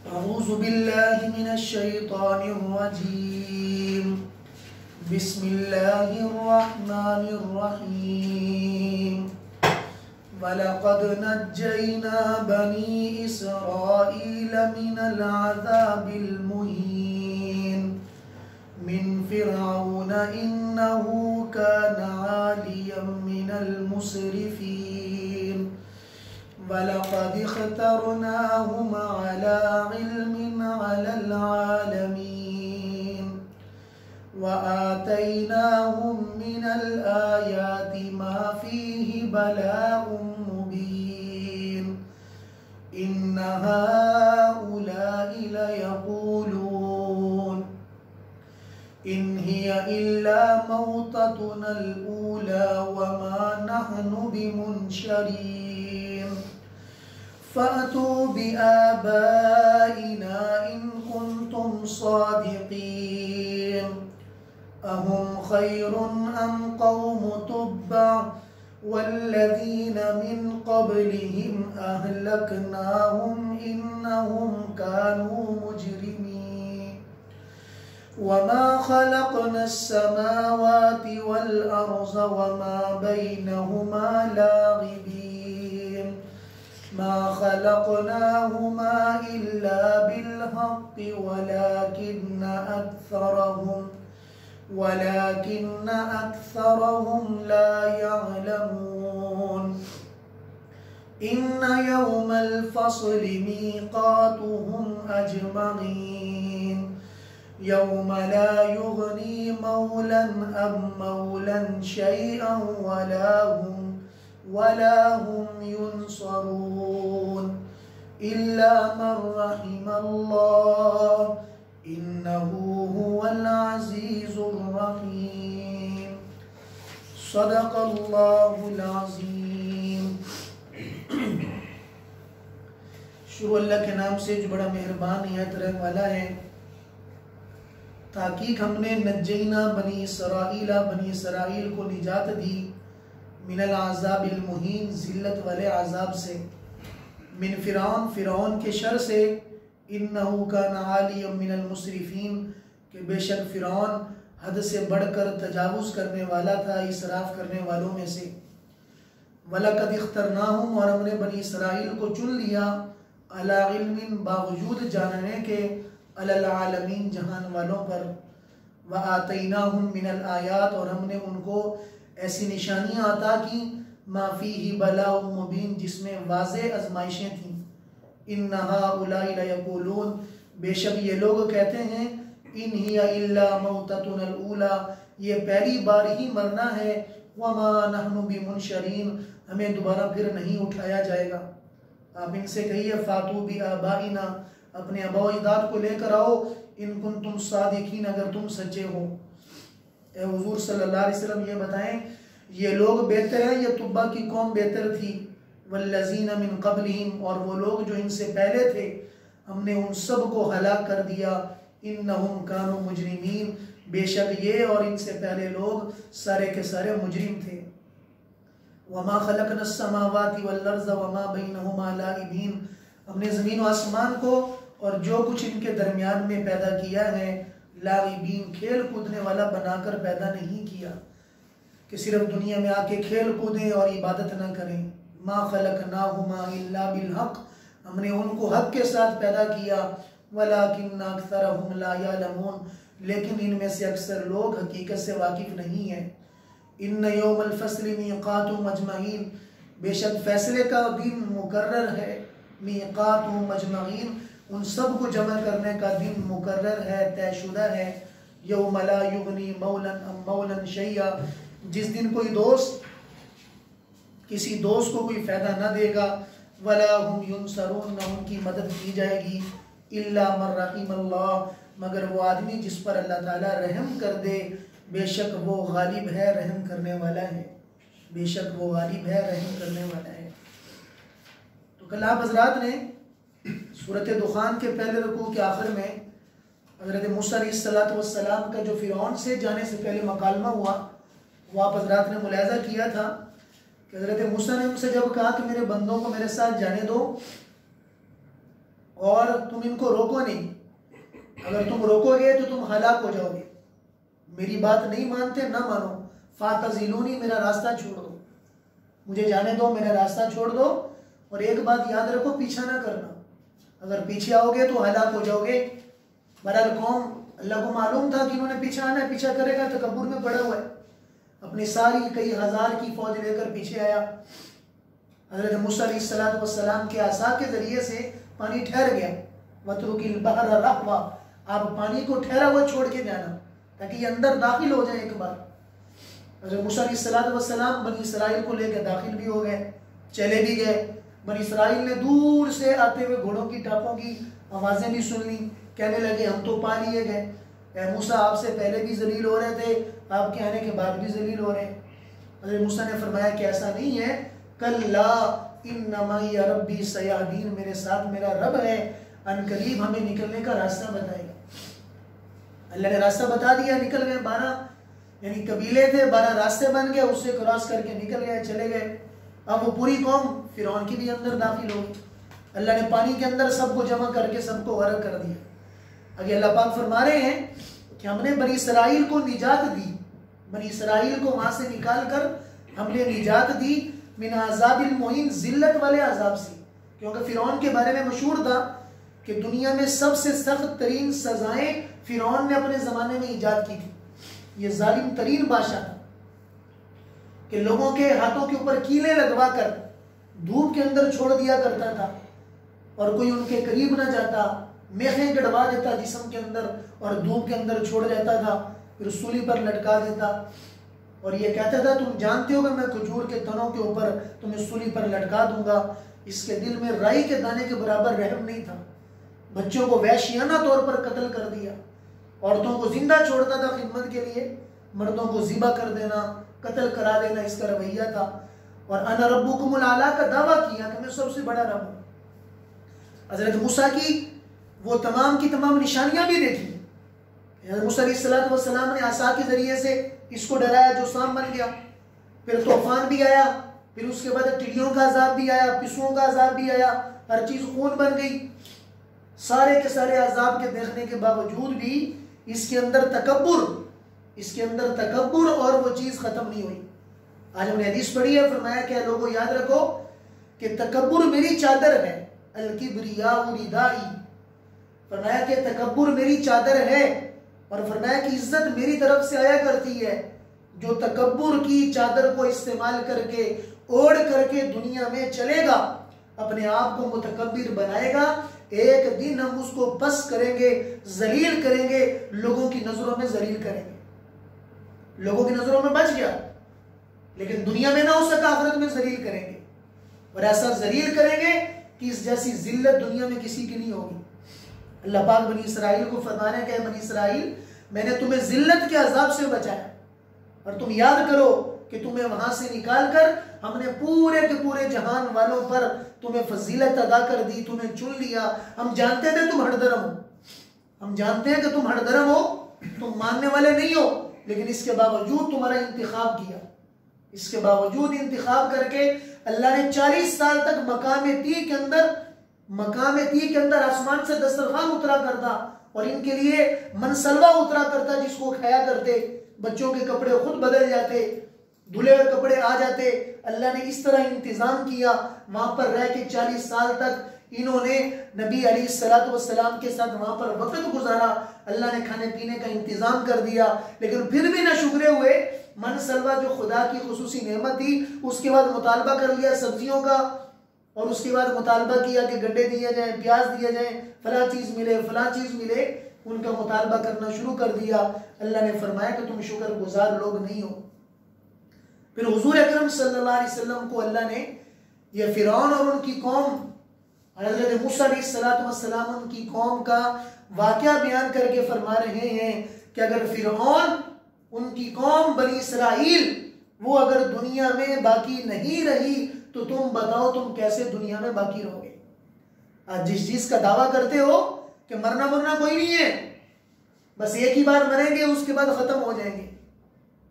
अऊज़ु बिल्लाहि मिनश शैतानिर रजीम। बिस्मिल्लाहिर रहमानिर रहीम। वलक़द नज्जैना बनी इसराईल मिनल अज़ाबिल मुहीन मिन फ़िरऔन इन्नहु कान आलियम मिनल मुस्रिफ़ीन। वलक़द इख्तरनाहुम अला इल्मिन अलल आलमीन व आतैनाहुम मिनल आयाति मा फ़ीहि बलाउम मुबीन। इन्ना हाउलाइ लयक़ूलून इन हिय इल्ला मौततुनल ऊला व मा नहनु बिमुनशरीन। फ़अतू बिआबाइना इन कुन्तुम सादिक़ीन। अहुम खैरुन अम क़ौमु तुब्बा वल्लज़ीन मिन क़ब्लिहिम अहलकनाहुम इन्नहुम कानू मुजरिमीन। वमा खलक़नस समावाति वल अर्ज़ वमा बैनहुमा लाग़िबीन। मा खलक़नाहुमा इल्ला बिल्हक़्क़ि वलाकिन्न अक्सरहुम ला यअलमून। इन्ना यौमल फ़स्लि मीक़ातुहुम अजमईन। यौम ला युग़नी मौलन अन मौलन शैअन वला हुम युनसरून इल्ला मन रहिमल्लाह इन्नहु हुवल अज़ीज़ुर रहीम। सदक़ल्लाहुल अज़ीम। शुरू अल्लाह के नाम से जो बड़ा मेहरबान निहायत रहम वाला है। ताकीक हमने नज्जैना बनी इसराइल को निजात दी मिनल अज़ाबिल मुहीन ज़िल्लत वाले अज़ाब से, मिन फ़िरऔन के शर से, इन्नहु कान आलियम मिनल मुस्रिफ़ीन कि बेशक फ़िरऔन हद से बढ़कर तजावुज़ करने वाला था, इसराफ करने वालों में से। वलक़द इख्तरनाहुम और हमने बनी इसराइल को चुन लिया, अला इल्मिन बावजूद जानने के, अलल आलमीन जहान वालों पर। व आतैनाहुम मिनल आयात और हमने उनको ऐसी निशानियाँ अता की, मा फ़ीहि बलाउम मुबीन जिसमें वाज़े आज़माइशें थीं। इन्ना हाउलाइ लयक़ूलून बेशक ये लोग कहते हैं, इन हिया इल्ला मौततुनल ऊला ये पहली बार ही मरना है, वमा नहनु बिमुनशरीन हमें दोबारा फिर नहीं उठाया जाएगा। आप इनसे कहिए फ़ातू बिआबाइना अपने आबा व अजदाद को लेकर आओ, इन कुन्तुम सादिक़ीन अगर तुम सच्चे हो। ए हुज़ूर सल्लल्लाहु अलैहि वसल्लम ये बताएं, ये लोग बेहतर हैं या तुब्बा की कौम बेहतर थी? वल्लज़ीना मिन क़ब्लिहिम और वो लोग जो इनसे पहले थे, हमने उन सब को हलाक कर दिया। इन्नहुम कानू मुजरिमीन बेशक ये और इनसे पहले लोग सारे के सारे मुजरिम थे। वमा खलक़नस समावाति वल अर्ज़ वमा बैनहुमा लाइबीन हमने ज़मीन व आसमान को और जो कुछ इनके दरमियान में पैदा किया है, लाइबीन खेल कूदने वाला बनाकर पैदा नहीं किया कि सिर्फ दुनिया में आके खेल कूदें और इबादत न करें। मा खलक़नाहुमा इल्ला बिल्हक़्क़ हमने उनको हक़ के साथ पैदा किया, वलाकिन्न अक्सरहुम ला यअलमून लेकिन इनमें से अक्सर लोग हकीकत से वाकिफ़ नहीं हैं। इन्न यौमल फ़स्लि मीक़ातुहुम अजमईन बेशक फ़ैसले का दिन मुकर्रर है, मीक़ातुहुम अजमईन उन सब को जमा करने का दिन मुकर्रर है, तयशुदा है। यौम ला युग़नी मौलन अन मौलन शैआ जिस दिन कोई दोस्त किसी दोस्त को कोई फ़ायदा न देगा, वला हुम युनसरून न उनकी मदद की जाएगी, इल्ला मन रहिमल्लाह मगर वो आदमी जिस पर अल्लाह ताला रहम कर दे, बेशक वो गालिब है रहम करने वाला है, बेशक वो गालिब है रहम करने वाला है। तो कल आप हज़रात ने सूरत दुखान के पहले रुकू के आखिर में हज़रत मूसा अलैहिस्सलाम का जो फ़िरऔन से जाने से पहले मकालमा हुआ, वो आप हज़रात ने मुलाहिज़ा किया था कि हज़रत मूसा ने उनसे जब कहा कि मेरे बंदों को मेरे साथ जाने दो और तुम इनको रोको नहीं, अगर तुम रोकोगे तो तुम हलाक हो जाओगे। मेरी बात नहीं मानते ना मानो, फातजिलूनी, मेरा रास्ता छोड़ दो, मुझे जाने दो, मेरा रास्ता छोड़ दो। और एक बात याद रखो, पीछा ना करना, अगर पीछे आओगे तो हलाक हो जाओगे। बहरहाल कौम, अल्लाह को मालूम था कि इन्होंने पीछे आना है, पीछा करेगा तो तकब्बुर में पड़ा हुआ है। अपनी सारी कई हजार की फौज लेकर पीछे आया। हज़रत मूसा अलैहिस्सलाम के आसा के जरिए से पानी ठहर गया। वतरुकिल बहर रहवा, आप पानी को ठहरा हुआ छोड़ के जाना ताकि ये अंदर दाखिल हो जाए एक बार। हज़रत मूसा अलैहिस्सलाम बनी इसराइल को लेकर दाखिल भी हो गए, चले भी गए। बनी इसराइल ने दूर से आते हुए घोड़ों की टापों की आवाज़ें भी सुन ली, कहने लगे हम तो पा लिए गए, ए मूसा आपसे पहले भी जलील हो रहे थे, आपके आने के बाद भी जलील हो रहे हैं। हज़रत मूसा ने फरमाया कि ऐसा नहीं है, कल्ला इन्ना माई रब्बी सयाहदीन, मेरे साथ मेरा रब है, अनकरीब हमें निकलने का रास्ता बताएगा। अल्लाह ने रास्ता बता दिया, निकल गए। 12 यानी कबीले थे, 12 रास्ते बन गए, उससे क्रॉस करके निकल गए, चले गए। अब वो पूरी कौम फिरौन की भी अंदर दाखिल हो गई। अल्लाह ने पानी के अंदर सबको जमा करके सबको गर्क कर दिया। आगे अल्लाह पाक फरमा रहे हैं कि हमने बनी इसराइल को निजात दी, बनी इसराइल को वहां से निकाल कर हमने निजात दी मिन अज़ाबिल मुहीन, जिल्लत वाले अजाब से। क्योंकि फिरौन के बारे में मशहूर था कि दुनिया में सबसे सख्त तरीन सजाएं फिरौन ने अपने जमाने में ईजाद की थी। ये जालिम तरीन बादशाह था कि लोगों के हाथों के ऊपर कीले लगवा कर धूप के अंदर छोड़ दिया करता था, और कोई उनके करीब ना जाता, मेखें गड़वा देता जिस्म के अंदर और धूप के अंदर छोड़ जाता था, फिर सूली पर लटका देता और ये कहता था तुम जानते हो कि मैं खजूर के तनों के ऊपर तुम्हें सूली पर लटका दूंगा। इसके दिल में राई के दाने के बराबर रहम नहीं था। बच्चों को वहशियाना तौर पर कत्ल कर दिया, औरतों को जिंदा छोड़ता था खिदमत के लिए, मर्दों को ज़िबा कर देना, कत्ल करा देना, इसका रवैया था। और अना रब्बुकुमुल आला का दावा किया कि मैं सबसे बड़ा रब हूँ। हज़रत मूसा की वो तमाम की तमाम निशानियां भी देखी। हज़रत मूसा अलैहिस्सलाम ने आसा के जरिए से इसको डराया जो सांप बन गया, फिर तूफान भी आया, फिर उसके बाद टिड्डियों का अजाब भी आया, पिस्सुओं का अजाब भी आया, हर चीज खून बन गई। सारे के सारे अजाब के देखने के बावजूद भी इसके अंदर तकब्बुर और वो चीज खत्म नहीं हुई। आज हमने हदीस पढ़ी है, फरमाया क्या लोगों याद रखो कि तकब्बुर मेरी चादर है, अल किब्रिया रिदाई, फरमाया कि तकब्बुर मेरी चादर है, और फरमाया कि इज्जत मेरी तरफ से आया करती है। जो तकब्बुर की चादर को इस्तेमाल करके ओढ़ करके दुनिया में चलेगा, अपने आप को मुतकब्बिर बनाएगा, एक दिन हम उसको पस करेंगे, जलील करेंगे, लोगों की नजरों में जलील करेंगे। लोगों की नजरों में बच गया लेकिन दुनिया में ना हो सका, आखिरत में जलील करेंगे, और ऐसा जलील करेंगे कि इस जैसी जिल्लत दुनिया में किसी की नहीं होगी। अल्लाह पाक बनी इसराइल को फरमा रहे हैं, बनी इसराइल मैंने तुम्हें जिल्लत के अजाब से बचाया, और तुम याद करो कि तुम्हें वहां से निकाल कर हमने पूरे के पूरे जहान वालों पर तुम्हें फजीलत अदा कर दी, तुम्हें चुन लिया। हम जानते थे तुम हड़दरम हो, हम जानते हैं कि तुम हड़दरम हो, तुम मानने वाले नहीं हो, लेकिन इसके बावजूद तुम्हारा इंतखाब किया। इसके बावजूद इंतखाब करके अल्लाह ने 40 साल तक मकाम ती के अंदर आसमान से दस्तरखान उतरा करता और इनके लिए मनसलवा उतरा करता जिसको खाया करते। बच्चों के कपड़े खुद बदल जाते, धुले हुए कपड़े आ जाते। अल्लाह ने इस तरह इंतजाम किया, वहां पर रह के 40 साल तक इन्होंने नबी अलैहिस्सलाम के साथ वहां पर वक्त गुजारा। अल्लाह ने खाने पीने का इंतजाम कर दिया, लेकिन फिर भी ना शुक्रे हुए। मनसलवा जो खुदा की खुसूसी नेमत थी, उसके बाद मुतालबा कर लिया सब्जियों का, और उसके बाद मुतालबा किया कि गड्ढे दिए जाएं, प्याज दिए जाएं, फला चीज मिले, फला चीज मिले, उनका मुतालबा करना शुरू कर दिया। अल्लाह ने फरमाया कि तुम शुक्रगुजार लोग नहीं हो। फिर हुजूर अकरम सल्लल्लाहु अलैहि वसल्लम को अल्लाह ने यह फिरौन और उनकी कौम, हज़रत मूसा अलैहिस्सलाम उनकी कौम का वाक़या बयान करके फरमा रहे हैं कि अगर फिरौन, उनकी कौम बनी इसराइल, वो अगर दुनिया में बाकी नहीं रही तो तुम बताओ तुम कैसे दुनिया में बाकी रहोगे। आज जिस चीज का दावा करते हो कि मरना कोई नहीं है, बस एक ही बार मरेंगे उसके बाद खत्म हो जाएंगे।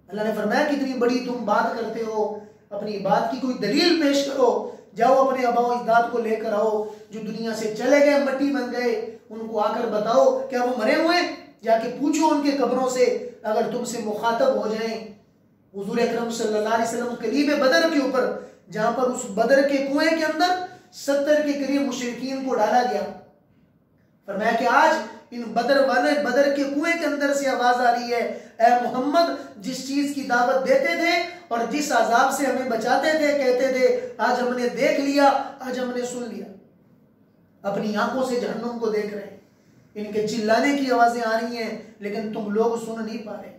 अल्लाह ने फरमाया कितनी बड़ी तुम बात करते हो, अपनी बात की कोई दलील पेश करो जाओ अपने आबाओ अजदाद को लेकर आओ जो दुनिया से चले गए, मट्टी बन गए, उनको आकर बताओ क्या वो मरे हुए? जाके पूछो उनके कब्रों से, अगर तुमसे मुखातब हो जाएं। हुजूर अकरम सल्लल्लाहु अलैहि वसल्लम करीब बदर के ऊपर, जहां पर उस बदर के कुएं के अंदर 70 के करीब मुशरिकीन को डाला गया, फरमाया कि आज इन बदर के कुएं के अंदर से आवाज आ रही है, ए मोहम्मद, जिस चीज की दावत देते थे और जिस अजाब से हमें बचाते थे, कहते थे, आज हमने देख लिया, आज हमने सुन लिया। अपनी आंखों से जहन्नुम को देख रहे हैं, इनके चिल्लाने की आवाजें आ रही हैं, लेकिन तुम लोग सुन नहीं पा रहे।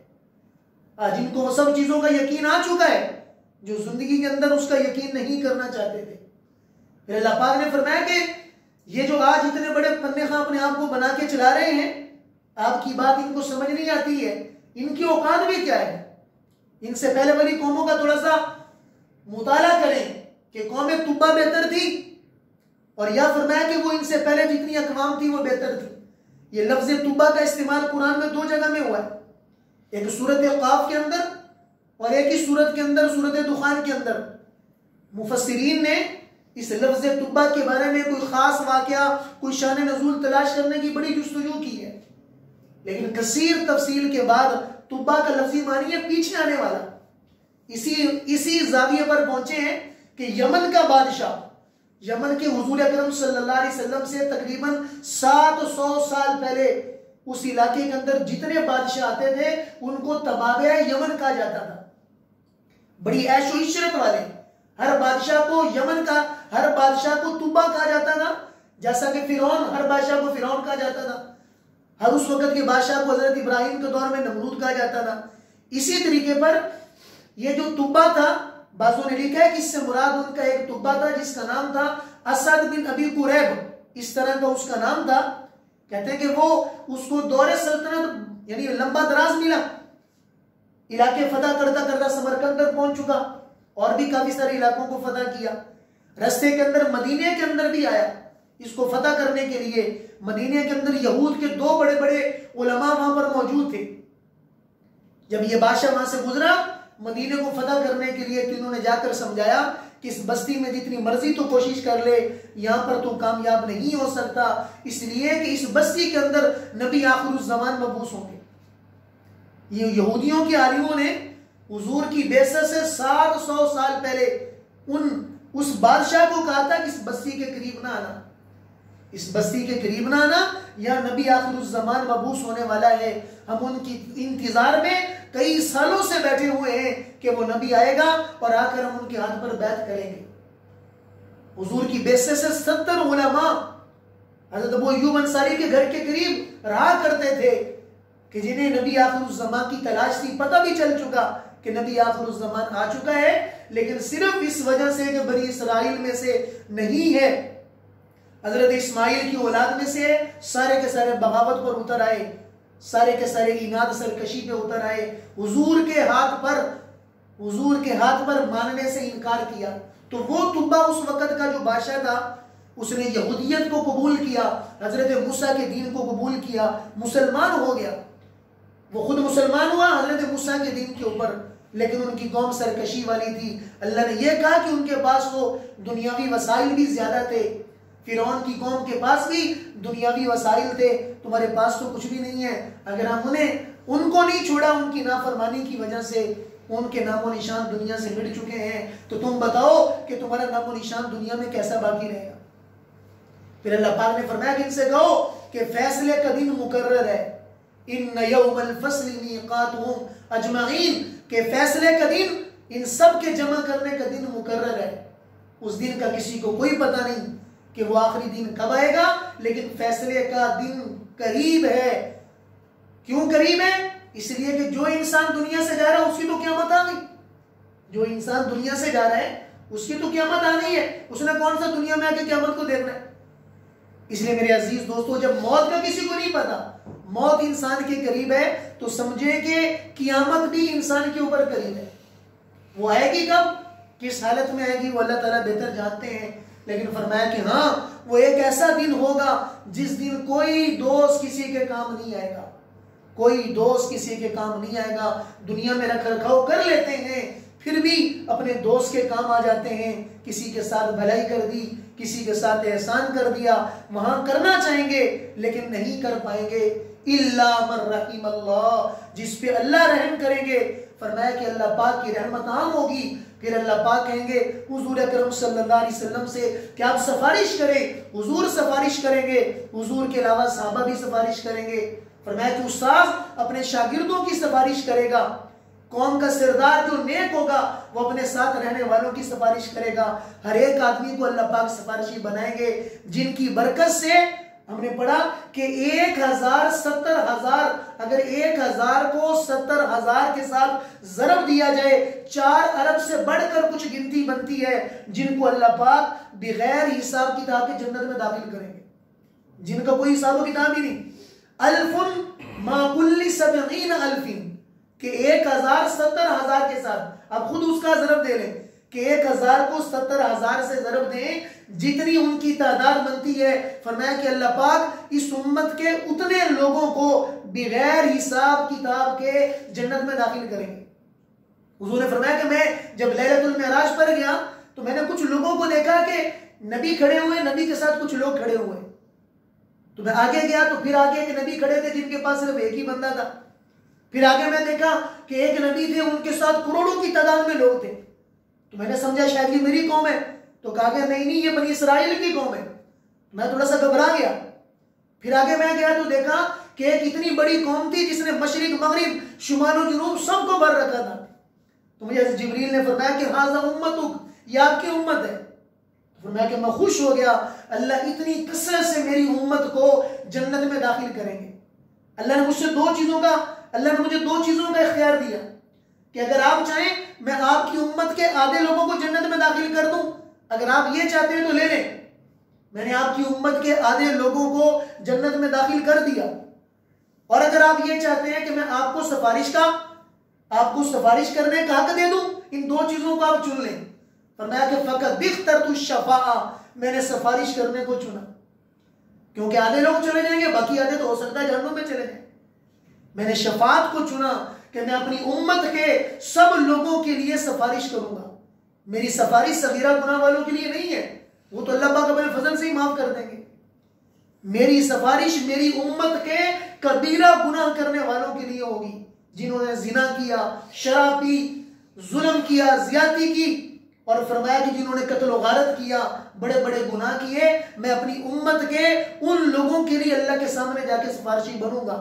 आज इनको वो सब चीजों का यकीन आ चुका है जो जिंदगी के अंदर उसका यकीन नहीं करना चाहते थे। फिर अल्लाह पाक ने फरमाया कि ये जो आज इतने बड़े पन्ने खां अपने आप को बना के चला रहे हैं, आपकी बात इनको समझ नहीं आती है, इनकी औकात भी क्या है। इनसे पहले वाली कौमों का थोड़ा सा मुताला करें कि कौम तुब्बा बेहतर थी, और या फरमाया कि वो इनसे पहले जितनी अकवाम थी वो बेहतर थी। ये लफ्ज तुब्बा का इस्तेमाल कुरान में 2 जगह में हुआ है, एक सूरत क़ाफ के अंदर और एक ही सूरत के अंदर, सूरत दुखान के अंदर। मुफस्सिरीन ने इस लफ्ज तुब्बा के बारे में कोई खास वाकया, कोई शान नज़ूल तलाश करने की बड़ी जुस्तजू की है, लेकिन कसीर तफसील के बाद तुब्बा का लफ्जी मानी है पीछे आने वाला। इसी जाविये पर पहुंचे हैं कि यमन का बादशाह, यमन के हुजूर अकरम सल्लल्लाहु अलैहि वसल्लम से तकरीबन 700 साल पहले उस इलाके के अंदर जितने बादशाह आते थे उनको तबाबे यमन कहा जाता था। बड़ी ऐशो इशरत वाले, हर बादशाह को यमन का, हर बादशाह को तुब्बा कहा जाता था, जैसा कि फिरौन, हर बादशाह को फिरौन कहा जाता था, हर उस वक्त के बादशाह को हजरत इब्राहिम के दौर में नमरूद कहा जाता था। इसी तरीके पर यह जो तुब्बा था, बाज़ों ने लिखा है कि इससे मुराद उनका एक तुब्बा था जिसका नाम था असद बिन अबी कुरैब, इस तरह का उसका नाम था। कहते हैं कि वो उसको दौरे सल्तनत यानी लंबा दराज मिला, इलाके फतह करता करता समरकंद तक पहुंच चुका और भी काफी सारे इलाकों को फतह किया। रस्ते के अंदर मदीने के अंदर भी आया इसको फतह करने के लिए। मदीने के अंदर यहूद के 2 बड़े बड़े उलमा वहां पर मौजूद थे। जब ये बादशाह वहां से गुजरा मदीने को फतह करने के लिए, तो इन्होंने जाकर समझाया कि इस बस्ती में जितनी मर्जी तो कोशिश कर ले, यहां पर तो कामयाब नहीं हो सकता, इसलिए कि इस बस्ती के अंदर नबी आखिरुज़्ज़मान मबूस होंगे। ये यहूदियों के आलिमों ने हुजूर की बेइज्जत से 700 साल पहले उस बादशाह को कहा था कि इस बस्ती के करीब ना आना, इस बस्ती के करीब ना आना, या नबी आखिरुज़्ज़मान मबूस होने वाला है। हम उनकी इंतजार में कई सालों से बैठे हुए हैं कि वो नबी आएगा और आकर हम उनके हाथ पर बैत करेंगे। हुजूर की बेइज्जत से 70 उलमा हज़रत अबू अय्यूब अंसारी के घर के करीब रहा करते थे कि जिन्हें नबी आखिरुज़्ज़मान की तलाश थी। पता भी चल चुका कि नबी आखिरुज़्ज़मान आ चुका है, लेकिन सिर्फ इस वजह से कि बनी इसराइल में से नहीं है, हजरत इस्माइल की औलाद में से सारे के सारे बगावत पर उतर आए, सारे के सारे इनाद सरकशी पे उतर आए, हुजूर के हाथ पर मानने से इनकार किया। तो वो तुब्बा उस वक्त का जो बादशाह था उसने यहूदियत को कबूल किया, हजरत मूसा के दीन को कबूल किया, मुसलमान हो गया। वो खुद मुसलमान हुआ हजरत मूसा के दीन के ऊपर, लेकिन उनकी कौम सरकशी वाली थी। अल्लाह ने यह कहा कि उनके पास वो दुनियावी वसाइल भी ज्यादा थे। फिरौन की कौम के पास भी दुनियावी वसाइल थे, तुम्हारे पास तो कुछ भी नहीं है। अगर हमने उनको नहीं छोड़ा, उनकी नाफरमानी की वजह से उनके नामो निशान दुनिया से मिट चुके हैं, तो तुम बताओ कि तुम्हारा नामो निशान दुनिया में कैसा बाकी रहेगा। फिर अल्लाह पाक ने फरमाया कि इनसे कहो कि फैसले का दिन मुकर्रर है, इन्न यौमल फस्ल मीक़ातुहुम अजमईन, के फैसले का दिन, इन सब के जमा करने का दिन मुकर्रर है। उस दिन का किसी को कोई पता नहीं कि वो आखिरी दिन कब आएगा, लेकिन फैसले का दिन करीब है। क्यों करीब है? इसलिए कि जो इंसान दुनिया से जा रहा है उसकी तो क़यामत आ गई। जो इंसान दुनिया से जा रहा है उसकी तो क़यामत आ गई है, उसने कौन सा दुनिया में आके क़यामत को देखना है। इसलिए मेरे अजीज दोस्तों, जब मौत का किसी को नहीं पता, मौत इंसान के करीब है, तो समझे कि क़यामत भी इंसान के ऊपर करीब है। वो आएगी कब, किस हालत में आएगी, वो अल्लाह ताला बेहतर जानते हैं। लेकिन फरमाया कि हाँ, वो एक ऐसा दिन होगा जिस दिन कोई दोस्त किसी के काम नहीं आएगा, कोई दोस्त किसी के काम नहीं आएगा। दुनिया में रख रखाव कर लेते हैं, फिर भी अपने दोस्त के काम आ जाते हैं। किसी के साथ भलाई कर दी, किसी के साथ एहसान कर दिया, वहां करना चाहेंगे लेकिन नहीं कर पाएंगे। इल्ला मन रहीम अल्लाह, जिस पे अल्लाह रहम करेंगे। फरमाया कि अल्लाह पाक की रहमत आम होगी। फिर अल्लाह पाक कहेंगे हुजूर अकरम सल्लल्लाहु अलैहि वसल्लम से कि आप सिफारिश करें। हुजूर सिफारिश करेंगे, हुजूर के अलावा सहाबा भी सिफारिश करेंगे। फरमाया कि उस्ताद अपने शागिर्दों की सिफारिश करेगा। कौम का सरदार जो नेक होगा वो अपने साथ रहने वालों की सिफारिश करेगा। हर एक आदमी को अल्लाह पाक सिफारिशी बनाएंगे, जिनकी बरकत से हमने पढ़ा कि 1000 70,000, अगर 1000 को 70,000 के साथ ज़रब दिया जाए 4 अरब से बढ़कर कुछ गिनती बनती है, जिनको अल्लाह पाक बगैर हिसाब किताब के जन्नत में दाखिल करेंगे, जिनका कोई हिसाब किताब ही नहीं। अल्फुन माकुल्ली 70 अल्फिन, कि 1000 70,000 के साथ, अब खुद उसका ज़रब दे लें कि 1000 को 70,000 से ज़रब दें, जितनी उनकी तादाद बनती है। फरमाया कि अल्लाह पाक इस उम्मत के उतने लोगों को बगैर हिसाब किताब के जन्नत में दाखिल करेंगे। हुजूर ने फरमाया कि मैं जब लैलतुल मेराज पर गया तो मैंने कुछ लोगों को देखा कि नबी खड़े हुए, नबी के साथ कुछ लोग खड़े हुए। तो मैं आगे गया तो फिर आगे एक नबी खड़े थे जिनके पास सिर्फ एक ही बंदा था। फिर आगे मैं देखा कि एक नबी थे, उनके साथ करोड़ों की तादाद में लोग थे। तो मैंने समझा शायद ये मेरी कौम है, तो कहा गया नहीं नहीं ये बनी इसराइल की कौम है। मैं थोड़ा सा घबरा गया। फिर आगे मैं गया तो देखा कि एक इतनी बड़ी कौम थी जिसने मशरिक मगरिब शुमाल जुनूब सबको भर रखा था। तो मुझे जिब्रील ने फरमाया कि हाज़ा उम्मतुक, ये आपकी उम्मत है। तो फरमाया कि मैं खुश हो गया, अल्लाह इतनी कसरत से मेरी उम्मत को जन्नत में दाखिल करेंगे। अल्लाह ने मुझे दो चीजों का इख्तियार दिया कि अगर आप चाहें मैं आपकी उम्मत के आधे लोगों को जन्नत में दाखिल कर दूं, अगर आप ये चाहते हैं तो ले लें। मैंने आपकी उम्मत के आधे लोगों को जन्नत में दाखिल कर दिया। और अगर आप ये चाहते हैं कि मैं आपको सिफारिश करने का हक दे दूं, इन दो चीजों को आप चुन लें। फरमाया कि फकत बिख्तरतु शफाआ, मैंने सिफारिश करने को चुना, क्योंकि आधे लोग चले जाएंगे, बाकी आधे तो हो सकता है जहन्नुम में चले जाएं। मैंने शफाअत को चुना कि मैं अपनी उम्मत के सब लोगों के लिए सिफारिश करूंगा। मेरी सिफारिश सगीरा गुनाह वालों के लिए नहीं है, वो तो अल्लाह पाक अपने फजल से ही माफ कर देंगे। मेरी सिफारिश मेरी उम्मत के कबीरा गुनाह करने वालों के लिए होगी, जिन्होंने जिना किया, शराब पी, जुल्म किया, ज्यादती की, और फरमाया कि जिन्होंने कत्ल व गारत किया, बड़े बड़े गुनाह किए। मैं अपनी उम्मत के उन लोगों के लिए अल्लाह के सामने जाके सिफारिशी बनूंगा,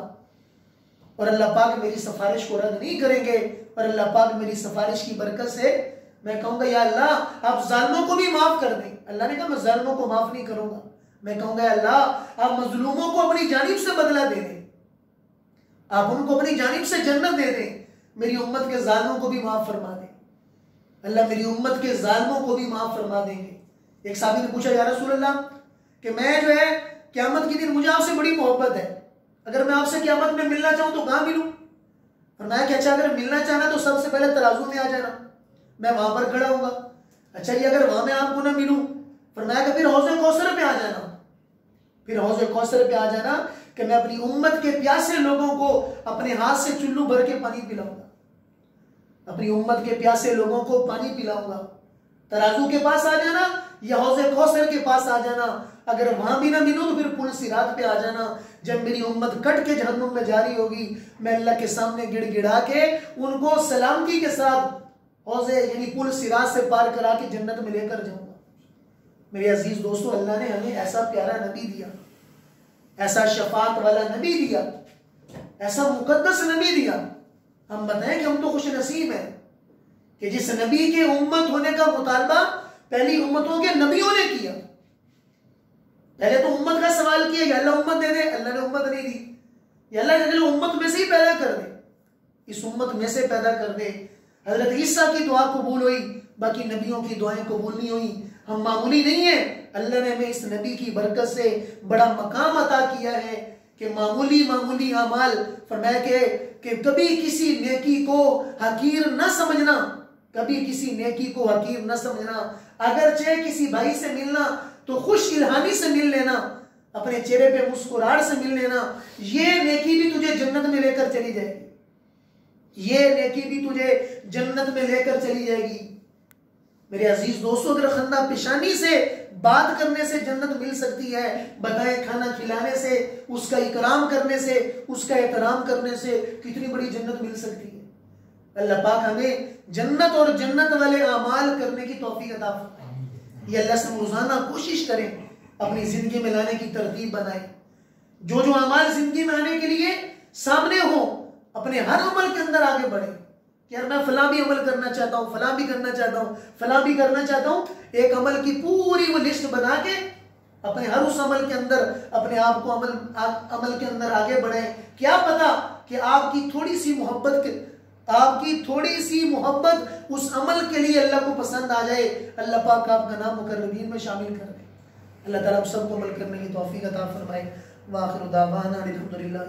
और अल्लाह पाक मेरी सिफारिश को रद्द नहीं करेंगे। और अल्लाह पाक मेरी सिफारिश की बरकत से मैं कहूंगा या अल्लाह आप जालिमों को भी माफ कर दें। अल्लाह ने कहा मैं जालिमों को माफ नहीं करूंगा, मैं कहूंगा अल्लाह आप मजलूमों को अपनी जानिब से बदला दे दें, आप उनको अपनी जानिब से जन्नत दे दें, मेरी उम्मत के जालिमों को भी माफ फरमा दें। अल्लाह मेरी उम्मत के जालिमों को भी माफ फरमा देंगे। एक साहबी ने पूछा या रसूल अल्लाह कि मैं जो है क़यामत के दिन मुझे आपसे बड़ी मोहब्बत है, अगर मैं आपसे क़यामत में मिलना चाहूं तो कहां मिलूं? फरमाया कि अच्छा अगर मिलना चाहना तो सबसे पहले तराजू में आ जाना, मैं वहां पर खड़ा होऊंगा। अच्छा ये अगर वहां में आपको ना मिलूं, फरमाया कि फिर हौज़े कौसर पे आ जाना, फिर हौज़े कौसर पे आ जाना कि मैं अपनी उम्मत के प्यासे लोगों को अपने हाथ से चुल्लू भर के पानी पिलाऊंगा, अपनी उम्मत के प्यासे लोगों को पानी पिलाऊंगा। तराजू के पास आ जाना या हौज़े कौसर के पास आ जाना, अगर वहां भी ना मिलूं तो फिर पुल सिरात पे आ जाना। जब मेरी उम्मत कट के जहन्नुम में जारी होगी, मैं अल्लाह के सामने गिड़गिड़ा के उनको सलामती के साथ हौज़े यानी पुल सिरात से पार करा के जन्नत में लेकर जाऊंगा। मेरे अजीज दोस्तों, अल्लाह ने हमें ऐसा प्यारा नबी दिया, ऐसा शफात वाला नबी दिया, ऐसा मुकद्दस नबी दिया। हम बताएं कि हम तो खुश नसीब हैं कि जिस नबी के उम्मत होने का मुतालबा पहली उम्मतों के नबियों ने किया। पहले तो उम्मत का सवाल किया कि अल्लाह उम्मत दे दे, अल्लाह ने उम्मत नहीं दी। या अल्लाह ने उम्मत में से ही पैदा कर दे, इस उम्मत में से पैदा कर दे। हजरत ईसा की दुआ कबूल हुई, बाकी नबियों की दुआएं कबूल नहीं हुई। हम मामूली नहीं है, अल्लाह ने हमें इस नबी की बरकत से बड़ा मकाम अता किया है कि मामूली अमाल। फरमाया कि कभी किसी नेकी को हकीर न समझना, कभी किसी नेकी को हकीर न समझना। अगर चाहे किसी भाई से मिलना तो खुश इल्हानी से मिल लेना, अपने चेहरे पे मुस्कुराहट से मिल लेना, ये नेकी भी तुझे जन्नत में लेकर चली जाएगी। ये नेकी भी तुझे जन्नत में लेकर चली जाएगी। मेरे अजीज दोस्तों, अगर खन्ना पेशानी से बात करने से जन्नत मिल सकती है, बताएं खाना खिलाने से, उसका इकराम करने से, उसका एहतराम करने से कितनी बड़ी जन्नत मिल सकती है। अल्लाह पाक हमें जन्नत और जन्नत वाले अमाल करने की तौफीक अता फरमाए। ये अल्लाह से रोजाना कोशिश करें, अपनी जिंदगी में लाने की तरतीब बनाएं। जो जो अमाल जिंदगी में आने के लिए सामने हो, अपने हर अमल के अंदर आगे बढ़े। यार मैं फला भी अमल करना चाहता हूँ, फला भी करना चाहता हूँ, फला भी करना चाहता हूँ। एक अमल की पूरी वो लिस्ट बना के अपने हर उस अमल के अंदर अपने आप को अमल के अंदर आगे बढ़े। क्या पता कि आपकी थोड़ी सी मोहब्बत उस अमल के लिए अल्लाह को पसंद आ जाए। अल्लाह पाक आपका नाम मुकर्रबीन में शामिल कर दे। अल्लाह ताला हम सबको अमल करने की तौफीक अता फरमाए। वाखिर दावाना अल्हम्दुलिल्लाह।